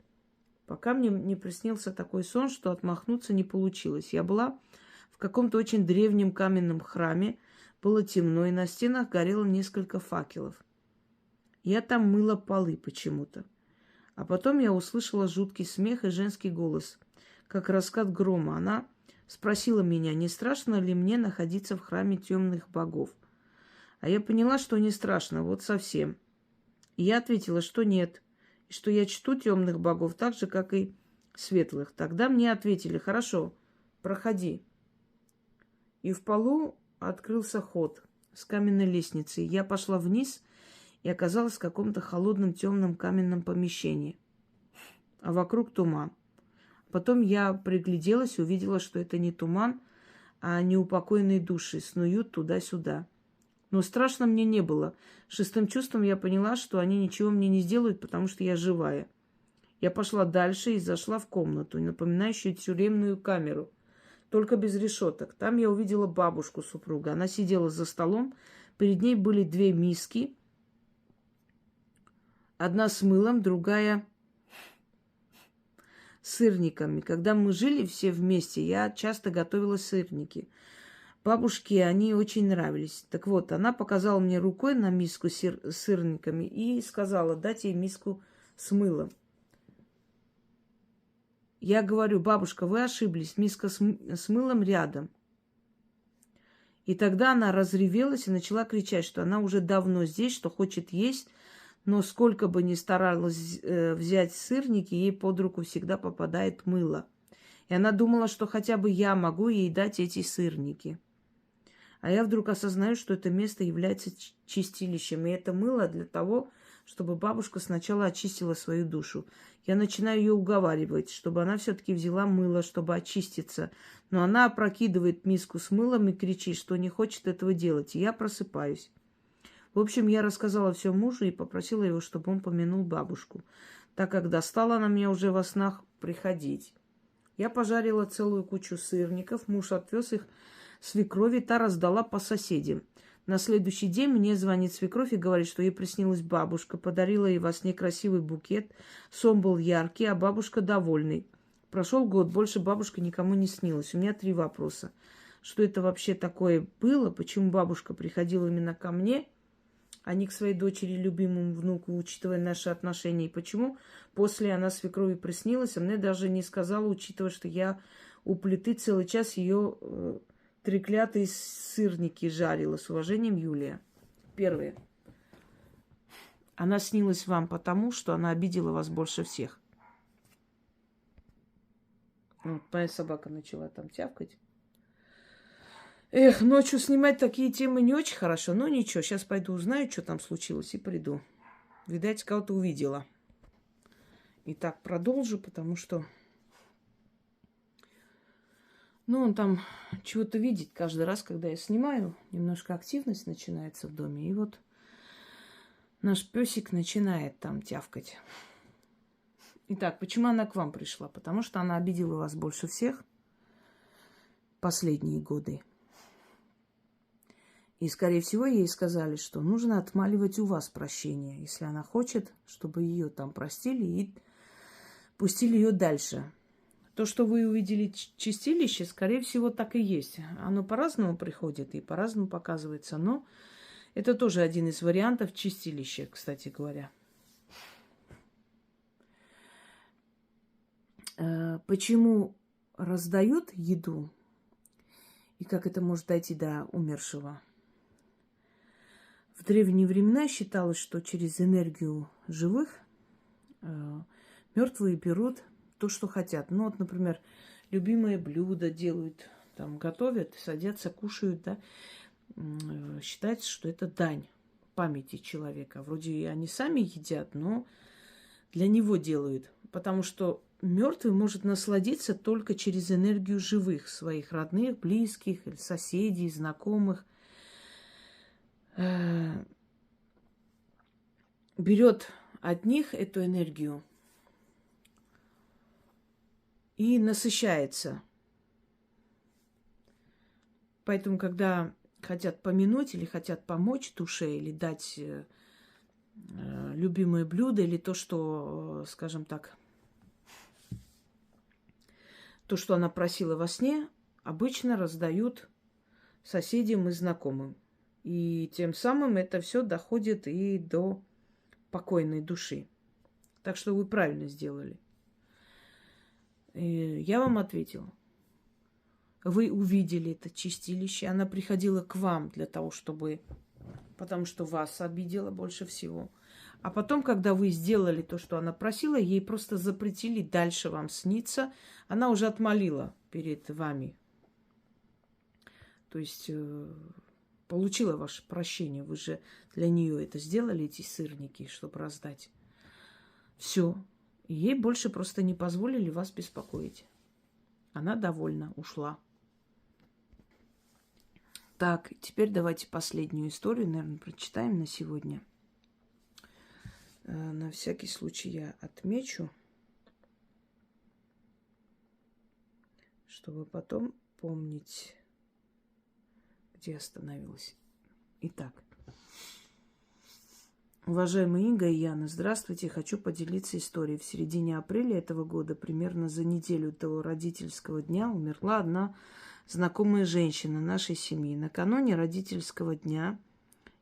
Пока мне не приснился такой сон, что отмахнуться не получилось. Я была в каком-то очень древнем каменном храме. Было темно, и на стенах горело несколько факелов. Я там мыла полы почему-то. А потом я услышала жуткий смех и женский голос, как раскат грома. Она спросила меня, не страшно ли мне находиться в храме темных богов. А я поняла, что не страшно, вот совсем. И я ответила, что нет, и что я чту темных богов так же, как и светлых. Тогда мне ответили, хорошо, проходи. И в полу открылся ход с каменной лестницей. Я пошла вниз и оказалась в каком-то холодном темном каменном помещении. А вокруг туман. Потом я пригляделась, увидела, что это не туман, а неупокоенные души снуют туда-сюда. Но страшно мне не было. Шестым чувством я поняла, что они ничего мне не сделают, потому что я живая. Я пошла дальше и зашла в комнату, напоминающую тюремную камеру, только без решеток. Там я увидела бабушку супруга. Она сидела за столом, перед ней были две миски, одна с мылом, другая с сырниками. Когда мы жили все вместе, я часто готовила сырники. Бабушке они очень нравились. Так вот, она показала мне рукой на миску с сырниками и сказала, дать ей миску с мылом. Я говорю, бабушка, вы ошиблись, миска с мылом рядом. И тогда она разревелась и начала кричать, что она уже давно здесь, что хочет есть, но сколько бы ни старалась взять сырники, ей под руку всегда попадает мыло. И она думала, что хотя бы я могу ей дать эти сырники. А я вдруг осознаю, что это место является чистилищем. И это мыло для того, чтобы бабушка сначала очистила свою душу. Я начинаю ее уговаривать, чтобы она все-таки взяла мыло, чтобы очиститься. Но она опрокидывает миску с мылом и кричит, что не хочет этого делать. И я просыпаюсь. В общем, я рассказала все мужу и попросила его, чтобы он помянул бабушку, так как достала она меня уже во снах приходить. Я пожарила целую кучу сырников, муж отвез их свекрови, та раздала по соседям. На следующий день мне звонит свекровь и говорит, что ей приснилась бабушка, подарила ей во сне красивый букет, сон был яркий, а бабушка довольный. Прошел год, больше бабушка никому не снилась. У меня 3 вопроса. Что это вообще такое было? Почему бабушка приходила именно ко мне, а не к своей дочери, любимому внуку, учитывая наши отношения? И почему после она свекрови приснилась, а мне даже не сказала, учитывая, что я у плиты целый час ее треклятые сырники жарила. С уважением, Юлия. Первое. Она снилась вам потому, что она обидела вас больше всех. Вот моя собака начала там тявкать. Эх, ночью снимать такие темы не очень хорошо. Но ничего, сейчас пойду узнаю, что там случилось, и приду. Видать, кого-то увидела. Итак, продолжу, потому что... Ну, он там чего-то видит каждый раз, когда я снимаю. Немножко активность начинается в доме. И вот наш песик начинает там тявкать. Итак, почему она к вам пришла? Потому что она обидела вас больше всех последние годы. И, скорее всего, ей сказали, что нужно отмаливать у вас прощение, если она хочет, чтобы ее там простили и пустили ее дальше. То, что вы увидели чистилище, скорее всего, так и есть. Оно по-разному приходит и по-разному показывается. Но это тоже один из вариантов чистилища, кстати говоря. Почему раздают еду и как это может дойти до умершего? В древние времена считалось, что через энергию живых мертвые берут то, что хотят. Ну, вот, например, любимое блюдо делают, там, готовят, садятся, кушают, да. Считается, что это дань памяти человека. Вроде и они сами едят, но для него делают. Потому что мертвый может насладиться только через энергию живых, своих родных, близких, соседей, знакомых. Берет от них эту энергию и насыщается. Поэтому, когда хотят помянуть или хотят помочь душе, или дать любимое блюдо, или то, что, скажем так, то, что она просила во сне, обычно раздают соседям и знакомым. И тем самым это все доходит и до покойной души. Так что вы правильно сделали. И я вам ответила. Вы увидели это чистилище. Она приходила к вам для того, чтобы... Потому что вас обидела больше всего. А потом, когда вы сделали то, что она просила, ей просто запретили дальше вам сниться. Она уже отмолила перед вами. То есть... получила ваше прощение. Вы же для нее это сделали, эти сырники, чтобы раздать. Все. И ей больше просто не позволили вас беспокоить. Она довольна, ушла. Так, теперь давайте последнюю историю, наверное, прочитаем на сегодня. На всякий случай я отмечу, чтобы потом помнить, где остановилась. Итак. Уважаемые Инга и Яна, здравствуйте. Хочу поделиться историей. В середине апреля этого года, примерно за неделю до родительского дня, умерла одна знакомая женщина нашей семьи. Накануне родительского дня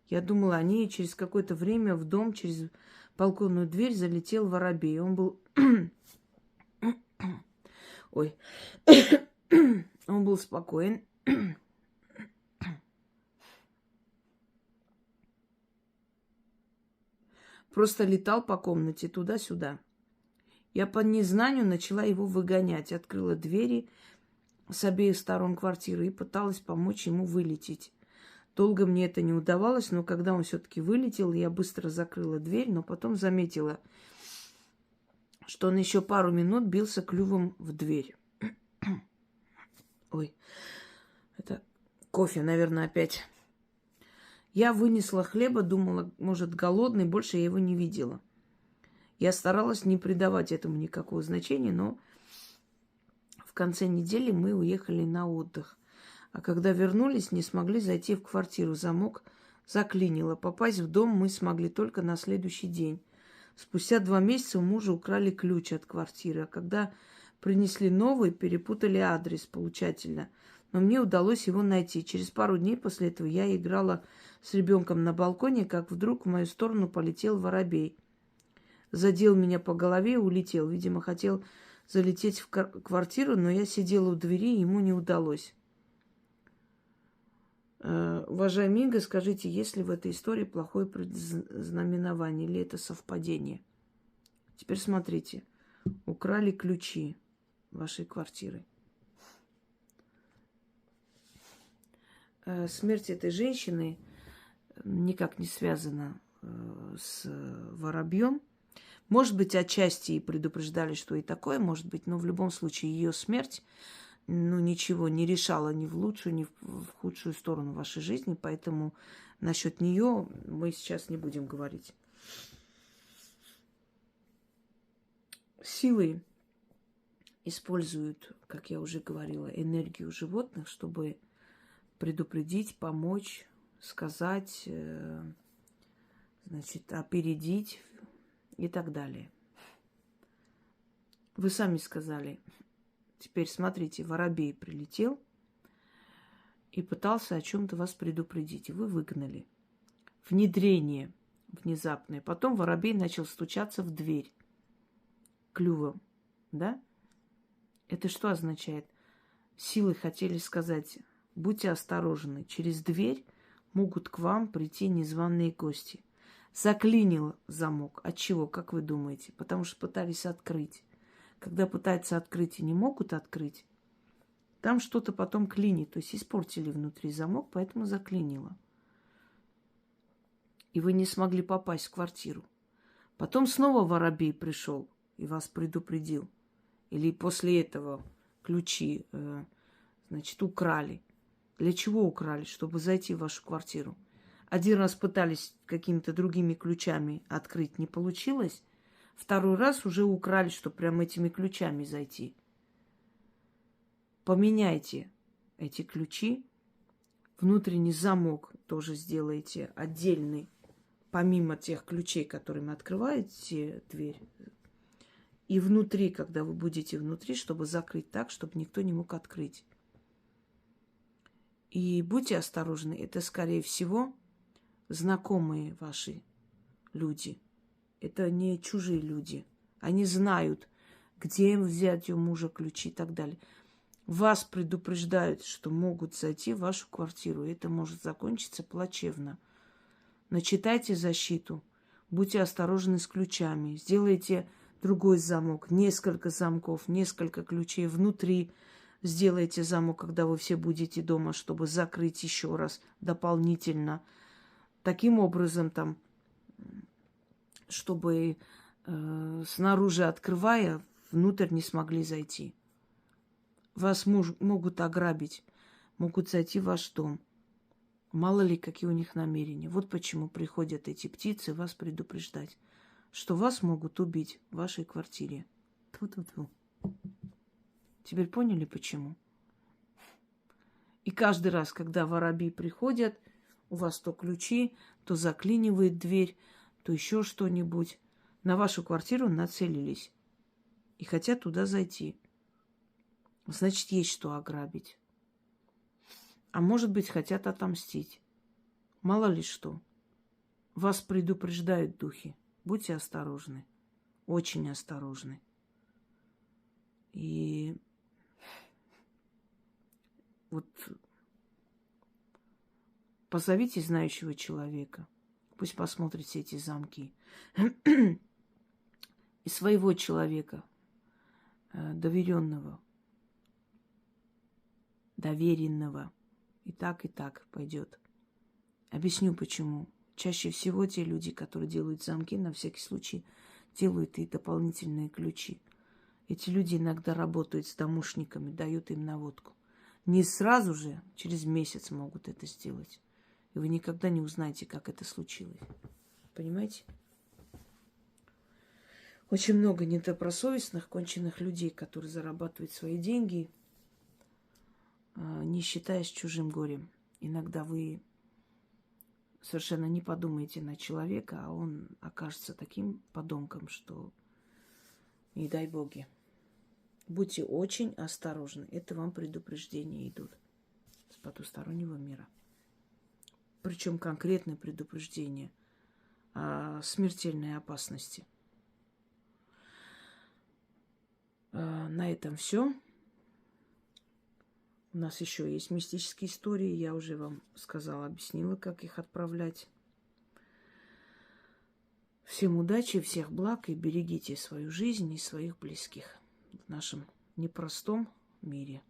я думала о ней, и через какое-то время в дом через балконную дверь залетел воробей. Он был... Ой. Он был спокоен. Просто летал по комнате туда-сюда. Я по незнанию начала его выгонять. Открыла двери с обеих сторон квартиры и пыталась помочь ему вылететь. Долго мне это не удавалось, но когда он все-таки вылетел, я быстро закрыла дверь, но потом заметила, что он еще пару минут бился клювом в дверь. Ой, это кофе, наверное, опять. Я вынесла хлеба, думала, может, голодный, больше я его не видела. Я старалась не придавать этому никакого значения, но в конце недели мы уехали на отдых. А когда вернулись, не смогли зайти в квартиру. Замок заклинило. Попасть в дом мы смогли только на следующий день. Спустя 2 месяца у мужа украли ключ от квартиры. А когда принесли новый, перепутали адрес получателя. Но мне удалось его найти. Через пару дней после этого я играла с ребенком на балконе, как вдруг в мою сторону полетел воробей. Задел меня по голове и улетел. Видимо, хотел залететь в квартиру, но я сидела у двери, и ему не удалось. Уважаемый Инга, скажите, есть ли в этой истории плохое предзнаменование или это совпадение? Теперь смотрите. Украли ключи вашей квартиры. Смерть этой женщины никак не связана с воробьем. Может быть, отчасти и предупреждали, что и такое может быть, но в любом случае ее смерть ничего не решала ни в лучшую, ни в худшую сторону вашей жизни, поэтому насчет нее мы сейчас не будем говорить. Силы используют, как я уже говорила, энергию животных, чтобы предупредить, помочь, сказать, значит, опередить и так далее. Вы сами сказали. Теперь смотрите, воробей прилетел и пытался о чем-то вас предупредить. И вы выгнали. Внедрение внезапное. Потом воробей начал стучаться в дверь клювом. Да? Это что означает? Силы хотели сказать, будьте осторожны. Через дверь могут к вам прийти незваные гости. Заклинил замок. От чего, как вы думаете? Потому что пытались открыть. Когда пытаются открыть и не могут открыть, там что-то потом клинит. То есть испортили внутри замок, поэтому заклинило. И вы не смогли попасть в квартиру. Потом снова воробей пришел и вас предупредил. Или после этого ключи, значит, украли. Для чего украли? Чтобы зайти в вашу квартиру. Один раз пытались какими-то другими ключами открыть, не получилось. Второй раз уже украли, чтобы прям этими ключами зайти. Поменяйте эти ключи. Внутренний замок тоже сделайте отдельный, помимо тех ключей, которыми открываете дверь. И внутри, когда вы будете внутри, чтобы закрыть так, чтобы никто не мог открыть. И будьте осторожны, это, скорее всего, знакомые ваши люди. Это не чужие люди. Они знают, где им взять у мужа ключи и так далее. Вас предупреждают, что могут зайти в вашу квартиру. И это может закончиться плачевно. Начитайте защиту. Будьте осторожны с ключами. Сделайте другой замок. Несколько замков, несколько ключей внутри. Сделайте замок, когда вы все будете дома, чтобы закрыть еще раз дополнительно. Таким образом, там, чтобы снаружи открывая, внутрь не смогли зайти. Вас могут ограбить, могут зайти в ваш дом. Мало ли, какие у них намерения. Вот почему приходят эти птицы вас предупреждать, что вас могут убить в вашей квартире. Тьфу-тьфу-тьфу. Теперь поняли, почему? И каждый раз, когда воробьи приходят, у вас то ключи, то заклинивает дверь, то еще что-нибудь. На вашу квартиру нацелились и хотят туда зайти. Значит, есть что ограбить. А может быть, хотят отомстить. Мало ли что. Вас предупреждают духи. Будьте осторожны. Очень осторожны. И вот позовите знающего человека. Пусть посмотрит все эти замки. И своего человека, доверенного, доверенного. И так пойдет. Объясню, почему. Чаще всего те люди, которые делают замки, на всякий случай делают и дополнительные ключи. Эти люди иногда работают с домушниками, дают им наводку. Не сразу же, через месяц могут это сделать. И вы никогда не узнаете, как это случилось. Понимаете? Очень много недобросовестных, конченых людей, которые зарабатывают свои деньги, не считаясь чужим горем. Иногда вы совершенно не подумаете на человека, а он окажется таким подонком, что не дай боги. Будьте очень осторожны. Это вам предупреждения идут с потустороннего мира. Причем конкретное предупреждение о смертельной опасности. На этом все. У нас еще есть мистические истории. Я уже вам сказала, объяснила, как их отправлять. Всем удачи, всех благ и берегите свою жизнь и своих близких в нашем непростом мире.